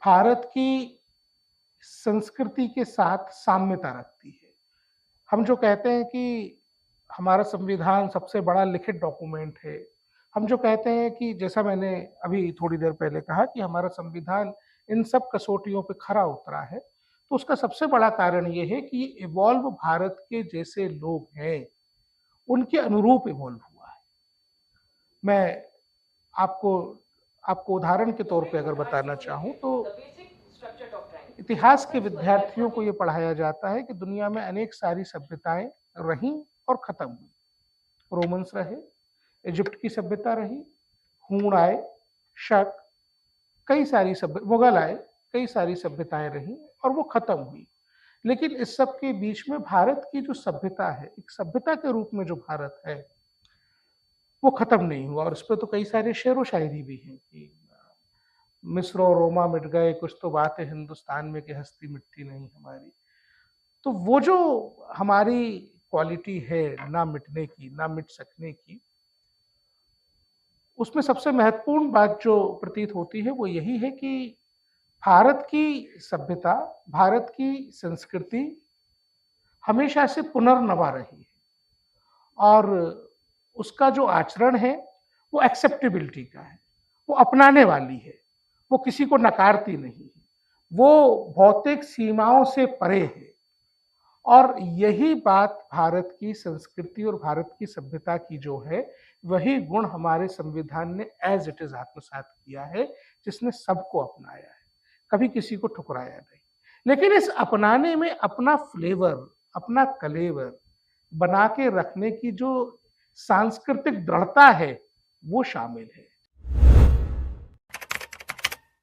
भारत की संस्कृति के साथ साम्यता रखती है। हम जो कहते हैं कि हमारा संविधान सबसे बड़ा लिखित डॉक्यूमेंट है, हम जो कहते हैं कि जैसा मैंने अभी थोड़ी देर पहले कहा कि हमारा संविधान इन सब कसौटियों पे खरा उतरा है, तो उसका सबसे बड़ा कारण ये है कि इवॉल्व भारत के जैसे लोग हैं, उनके अनुरूप इवॉल्व हुआ है। मैं आपको आपको उदाहरण के तौर पे अगर बताना चाहूँ तो इतिहास के विद्यार्थियों को ये पढ़ाया जाता है कि दुनिया में अनेक सारी सभ्यताएं रहीं और खत्म हुई। रोमन्स रहे, इजिप्ट की सभ्यता रही, हूण आए, शक, कई सारी सभ्य मुगल आए, कई सारी सभ्यताएं रहीं और वो खत्म हुई। लेकिन इस सब के बीच में भारत की जो सभ्यता है, एक सभ्यता के रूप में जो भारत है, वो खत्म नहीं हुआ। और इस पर तो कई सारे शेर व शायरी भी हैं कि मिस्र और रोमा मिट गए, कुछ तो बात है हिंदुस्तान में कि हस्ती मिटती नहीं हमारी। तो वो जो हमारी क्वालिटी है ना मिटने की, ना मिट सकने की, उसमें सबसे महत्वपूर्ण बात जो प्रतीत होती है वो यही है कि भारत की सभ्यता, भारत की संस्कृति हमेशा से पुनर्नवा रही है और उसका जो आचरण है वो एक्सेप्टेबिलिटी का है, वो अपनाने वाली है, वो किसी को नकारती नहीं है, वो भौतिक सीमाओं से परे है। और यही बात भारत की संस्कृति और भारत की सभ्यता की जो है, वही गुण हमारे संविधान ने एज इट इज आत्मसात किया है, जिसने सबको अपनाया है, कभी किसी को ठुकराया नहीं। लेकिन इस अपनाने में अपना फ्लेवर, अपना कलेवर बना के रखने की जो सांस्कृतिक दृढ़ता है, वो शामिल है।